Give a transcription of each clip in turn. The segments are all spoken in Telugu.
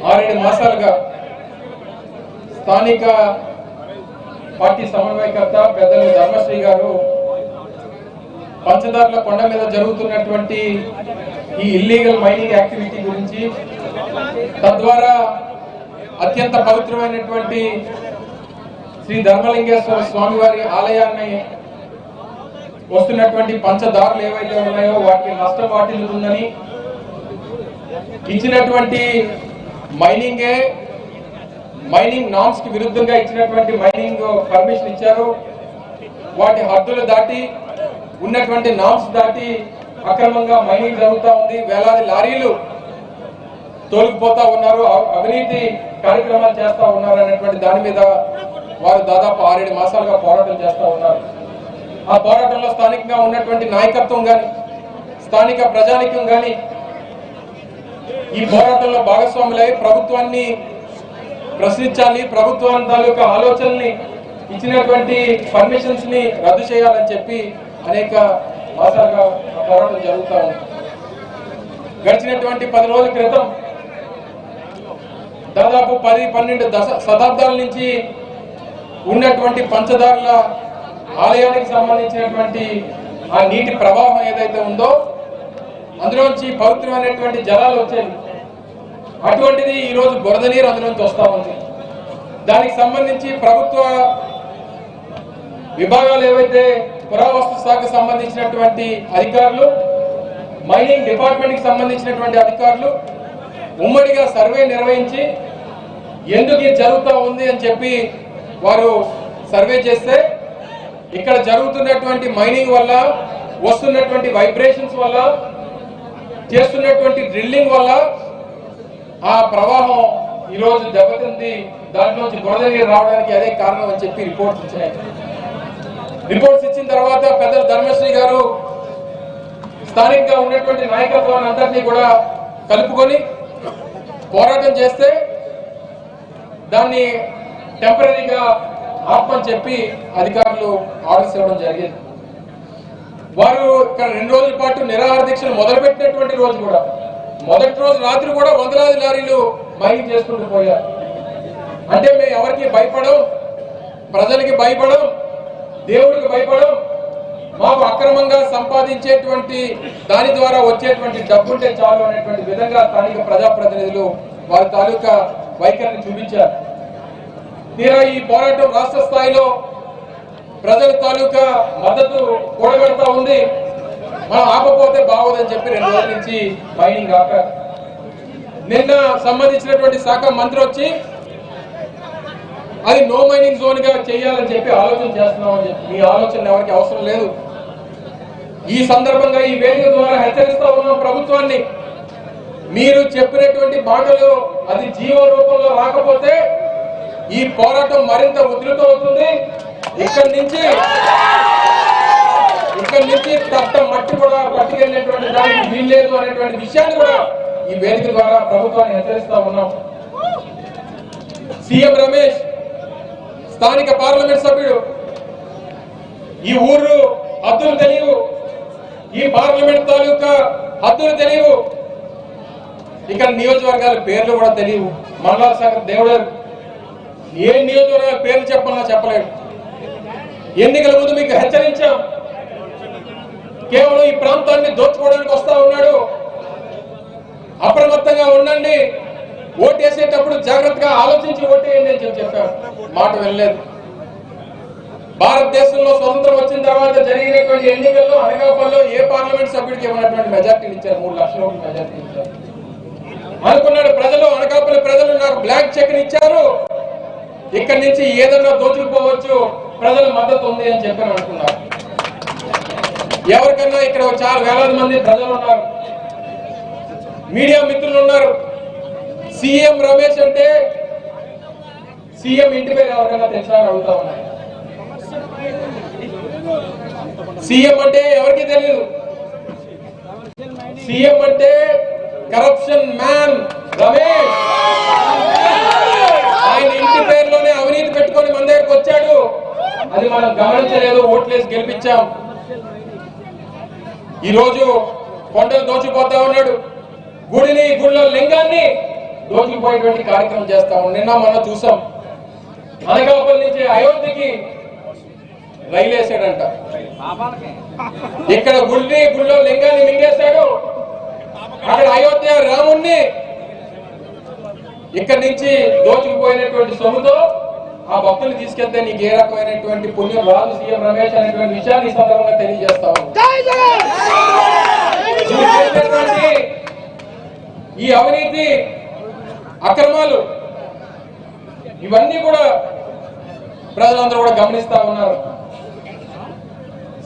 6 మాసాలుగా స్థానిక పార్టీ సమన్వయకర్త పెద్దలు ధర్మశ్రీ గారు పంచదార్ల కొండ మీద జరుగుతున్నటువంటి ఈ ఇల్లీగల్ మైనింగ్ యాక్టివిటీ గురించి, తద్వారా అత్యంత పవిత్రమైనటువంటి శ్రీ ధర్మలింగేశ్వర స్వామివారి ఆలయాన్ని వస్తున్నటువంటి పంచదారులు ఏవైతే ఉన్నాయో వాటికి నష్టం వాటిల్లుతుందని, ఇచ్చినటువంటి మైనింగ్ నామ్స్ కి విరుద్ధంగా ఇచ్చినటువంటి మైనింగ్ పర్మిషన్ ఇచ్చారు, వాటి హద్దులు దాటి ఉన్నటువంటి నామ్స్ దాటి అక్రమంగా మైనింగ్ జరుగుతూ ఉంది, వేలాది లారీలు తోలుకుపోతా ఉన్నారు, అవినీతి కార్యక్రమాలు చేస్తా ఉన్నారు అనేటువంటి దాని మీద వారు దాదాపు 6-7 మాసాలుగా పోరాటం చేస్తూ ఉన్నారు. ఆ పోరాటంలో స్థానికంగా ఉన్నటువంటి నాయకత్వం కానీ, స్థానిక ప్రజానికం కానీ ఈ పోరాటంలో భాగస్వాములై ప్రభుత్వాన్ని ప్రశ్నించాలి, ప్రభుత్వం తాలూకా ఆలోచనల్ని, ఇచ్చినటువంటి పర్మిషన్స్ ని రద్దు చేయాలని చెప్పి అనేక మాసాలుగా పోరాటం జరుగుతూ ఉంది. గడిచినటువంటి 10 రోజుల క్రితం దాదాపు 10-12 శతాబ్దాల నుంచి ఉన్నటువంటి పంచదారుల ఆలయానికి సంబంధించినటువంటి ఆ నీటి ప్రవాహం ఏదైతే ఉందో అందులోంచి పవిత్రమైనటువంటి జలాలు వచ్చేవి. అటువంటిది ఈరోజు బురద నీరు అందులోంచి వస్తూ ఉంది. దానికి సంబంధించి ప్రభుత్వ విభాగాలు ఏవైతే పురావస్తు శాఖకు సంబంధించినటువంటి అధికారులు, మైనింగ్ డిపార్ట్మెంట్ కి సంబంధించినటువంటి అధికారులు ఉమ్మడిగా సర్వే నిర్వహించి ఎందుకు ఇది జరుగుతూ ఉంది అని చెప్పి వారు సర్వే చేస్తే ఇక్కడ జరుగుతున్నటువంటి మైనింగ్ వల్ల వస్తున్నటువంటి వైబ్రేషన్స్ వల్ల, చేస్తున్నటువంటి డ్రిల్లింగ్ వల్ల ఆ ప్రవాహం ఈరోజు దెబ్బతింది, దాంట్లోంచి బురద నీరు రావడానికి అదే కారణం అని చెప్పి రిపోర్ట్స్ ఇచ్చినాయి. రిపోర్ట్స్ ఇచ్చిన తర్వాత పెద్దలు ధర్మశ్రీ గారు స్థానికంగా ఉన్నటువంటి నాయకత్వాన్ని అందరినీ కూడా కలుపుకొని పోరాటం చేస్తే దాన్ని టెంపరీగా ఆపమని చెప్పి అధికారులు ఆర్డర్స్ ఇవ్వడం జరిగింది. వారు ఇక్కడ 2 రోజుల పాటు నిరాహార దీక్షలు మొదలుపెట్టినటువంటి రోజు కూడా, మొదటి రోజు రాత్రి కూడా వందలాది లారీలు మైనింగ్ చేసుకుంటూ పోయారు. అంటే మేము ఎవరికి భయపడం, ప్రజలకి భయపడం, దేవుడికి భయపడం, మాకు అక్రమంగా సంపాదించేటువంటి దాని ద్వారా వచ్చేటువంటి డబ్బుంటే చాలు అనేటువంటి విధంగా స్థానిక ప్రజాప్రతినిధులు వారి తాలూకా వైఖరిని చూపించారు. తీరా ఈ పోరాటం రాష్ట్ర స్థాయిలో ప్రజల తాలూకా మద్దతు కూడగడతా ఉంది. మనం ఆపపోతే బాగోదని చెప్పి 2 రోజుల నుంచి మైనింగ్ ఆపారు. నిన్న సంబంధించినటువంటి శాఖ మంత్రి వచ్చి అది నో మైనింగ్ జోన్ గా చేయాలని చెప్పి ఆలోచన చేస్తున్నామని చెప్పి, ఈ ఆలోచన ఎవరికి అవసరం లేదు. ఈ సందర్భంగా ఈ వేదిక ద్వారా హెచ్చరిస్తా ఉన్నాం ప్రభుత్వాన్ని, మీరు చెప్పినటువంటి మాటలు అది జీవో రూపంలో రాకపోతే ఈ పోరాటం మరింత ఉధృతం అవుతుంది. ఇక్కడి నుంచి తట్ట మట్టి కూడా పట్టుకెళ్ళినటువంటి దానికి వీల్లేదు అనేటువంటి విషయాన్ని కూడా ఈ వేదిక ద్వారా ప్రభుత్వాన్ని హెచ్చరిస్తా ఉన్నాం. సీఎం రమేష్ స్థానిక పార్లమెంట్ సభ్యుడు, ఈ ఊరు హద్దులు తెలియవు, ఈ పార్లమెంట్ తాలూకా హద్దులు తెలియవు, ఇక్కడ నియోజకవర్గాల పేర్లు కూడా తెలియవు. మండల సాగర్ దేవుడు ఏ నియోజకవర్గాల పేర్లు చెప్పాలన్నా చెప్పలేడు. ఎన్నికల ముందు మీకు హెచ్చరించాం, కేవలం ఈ ప్రాంతాన్ని దోచుకోవడానికి వస్తా ఉన్నాడు, అప్రమత్తంగా ఉండండి, ఓటేసేటప్పుడు జాగ్రత్తగా ఆలోచించి ఓటేయండి అని చెప్పారు. మాట వెళ్ళలేదు. భారతదేశంలో స్వతంత్రం వచ్చిన తర్వాత జరిగినటువంటి ఎన్నికల్లో అనకాపల్లిలో ఏ పార్లమెంట్ సభ్యుడికి ఇవ్వనటువంటి మెజార్టీలు ఇచ్చారు, 3 లక్షల ఓట్ల మెజార్టీ ఇచ్చారు. అనుకున్నాడు ప్రజలు, అనకాపల్లి ప్రజలు నాకు బ్లాక్ చెక్ ఇచ్చారు, ఇక్కడి నుంచి ఏదన్నా దోచుకుపోవచ్చు, ప్రజల మద్దతు ఉంది అని చెప్పని అనుకున్నారు. ఎవరికన్నా ఇక్కడ చాలా వేలాది మంది ప్రజలు ఉన్నారు, మీడియా మిత్రులు ఉన్నారు. సీఎం రమేష్ అంటే సీఎం ఇంటి పేరు ఎవరికన్నా తెలుసా అని అడుగుతా ఉన్నారు. సీఎం అంటే ఎవరికి తెలియదు. సీఎం అంటే కరప్షన్ మ్యాన్ రమేష్. ఆయన ఇంటి పేరులోనే అవినీతి పెట్టుకొని మన దగ్గరకు వచ్చాడు, అది మనం గమనించలేదు, ఓట్లేసి గెలిపించాం. ఈ రోజు కొండలు దోచిపోతా ఉన్నాడు, గుడిలో లింగాన్ని దోచుకుపోయేటువంటి కార్యక్రమం చేస్తాము. నిన్న మొన్న చూసాం, అనకాపల్లి నుంచి అయోధ్యకి రైలు వేసాడంట. ఇక్కడ గుళ్ళో లింగాన్ని మింగేశాడు, అక్కడ అయోధ్య రాముణ్ణి ఇక్కడి నుంచి దోచుకుపోయినటువంటి సొమ్ముతో ఆ భక్తులు తీసుకెళ్తే నీకు ఏ రకమైనటువంటి పుణ్యం రాదు సీఎం రమేష్ అనేటువంటి విషయాన్ని ఈ సందర్భంగా తెలియజేస్తాము. ఈ అవినీతి అక్రమాలు ఇవన్నీ కూడా ప్రజలందరూ కూడా గమనిస్తా ఉన్నారు.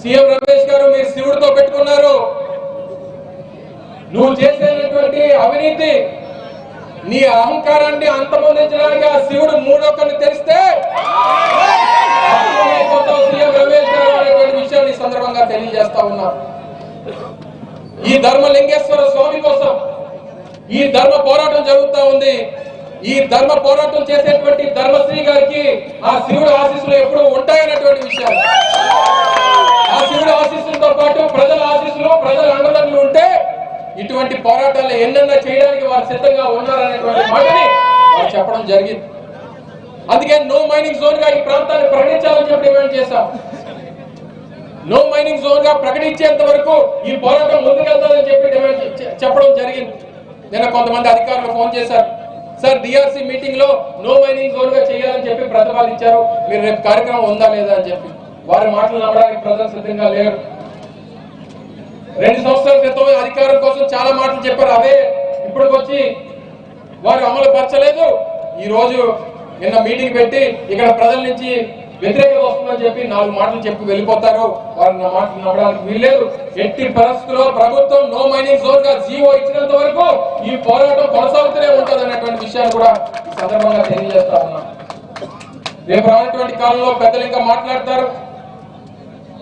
సీఎం రమేష్ గారు మీరు శివుడితో పెట్టుకున్నారు, నువ్వు చేసేటువంటి అవినీతి నీ అహంకారాన్ని అంతమొందించడానికి ఆ శివుడు మూడొక్కరిని తెరిస్తే సీఎం రమేష్ గారు అనేటువంటి విషయాన్ని సందర్భంగా తెలియజేస్తా ఉన్నారు. ఈ ధర్మలింగేశ్వర స్వామి కోసం ఈ ధర్మ పోరాటం జరుగుతూ ఉంది. ఈ ధర్మ పోరాటం చేసేటువంటి ధర్మశ్రీ గారికి ఆ శివుడు ఆశీస్సులు ఎప్పుడు ఉంటాయనేటువంటి విషయాలు, ఆ శివుడు ఆశీస్సులతో పాటు ప్రజల ఆశీస్సులు, ప్రజల అండదండలు ఉంటే ఇటువంటి పోరాటాలు ఎన్నెన్నో చేయడానికి వారు సిద్ధంగా ఉన్నారనేటువంటి మాటని వారు చెప్పడం జరిగింది. అందుకే నో మైనింగ్ జోన్ గా ఈ ప్రాంతాన్ని ప్రకటించాలని చెప్పి డిమాండ్ చేశాం. నో మైనింగ్ జోన్ గా ప్రకటించేంత వరకు ఈ పోరాటం ముందుకెళ్తాదని చెప్పి చెప్పడం జరిగింది. నిన్న కొంతమంది అధికారులు ఫోన్ చేశారు, సార్ డిఆర్సీ మీటింగ్ లో నో మైనింగ్ జోన్ గా చేయాలని చెప్పి ప్రతిపాదించారు, మీరు రేపు కార్యక్రమం ఉందా లేదా అని చెప్పి. వారి మాటలు నమ్మడానికి ప్రజలు సిద్ధంగా లేరు. 2 సంవత్సరాల క్రితం అధికారం కోసం చాలా మాటలు చెప్పారు, అవే ఇప్పటికొచ్చి వారు అమలు పరచలేదు. ఈ రోజు నిన్న మీటింగ్ పెట్టి ఇక్కడ ప్రజల నుంచి వ్యతిరేకత వస్తుందని చెప్పి 4 మాటలు చెప్పి వెళ్ళిపోతారు. వారు నా మాటలు నమ్మడానికి వీల్లేదు. ఎట్టి పరిస్థితుల్లో ప్రభుత్వం నో మైనింగ్ జోన్ గా జీవో ఇచ్చినంత వరకు ఈ పోరాటం కొనసాగుతూనే ఉంటుంది అనేటువంటి విషయాన్ని కూడా ఈ సందర్భంగా తెలియజేస్తా ఉన్నాం. రేపు రానటువంటి కాలంలో పెద్దలు ఇంకా మాట్లాడతారు.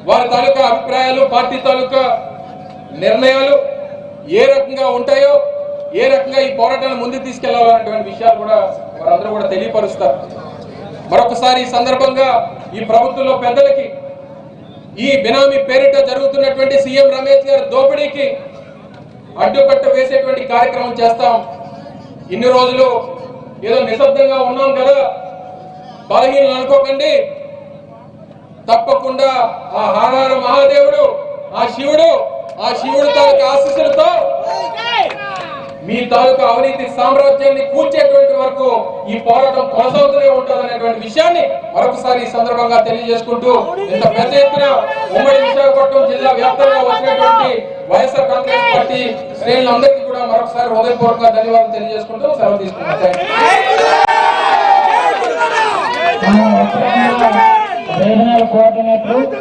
వారి తాలూకా అభిప్రాయాలు, పార్టీ తాలూకా నిర్ణయాలు ఏ రకంగా ఉంటాయో, ఏ రకంగా ఈ పోరాటాన్ని ముందుకు తీసుకెళ్లాలనేటువంటి విషయాలు కూడా వారందరూ కూడా తెలియపరుస్తారు. మరొకసారి ఈ సందర్భంగా ఈ ప్రభుత్వంలో పెద్దలకి ఈ బినామీ పేరిట జరుగుతున్నటువంటి సీఎం రమేష్ గారి దోపిడీకి అడ్డుకట్ట వేసేటువంటి కార్యక్రమం చేస్తాం. ఇన్ని రోజులు ఏదో నిశ్శబ్దంగా ఉన్నాం కదా, బలహీనలు అనుకోకండి. తప్పకుండా ఆ హరహర మహాదేవుడు, ఆ శివుడు తాలూకా ఆశీస్సులతో మీ తాలూకా అవినీతి సామ్రాజ్యాన్ని కూల్చేటువంటి వరకు ఈ పోరాటం కొనసాగుతూనే ఉంటుంది అనేటువంటి విషయాన్ని మరొకసారి ఈ సందర్భంగా తెలియజేసుకుంటూ, ఇంత పెద్ద ఎత్తున ఉమ్మడి విశాఖపట్నం జిల్లా వ్యాప్తంగా వచ్చినటువంటి వైఎస్ఆర్ కాంగ్రెస్ పార్టీ శ్రేణులందరికీ కూడా మరొకసారి హృదయపూర్వక ధన్యవాదాలు తెలియజేసుకుంటూ సెలవు తీసుకుంటున్నాను.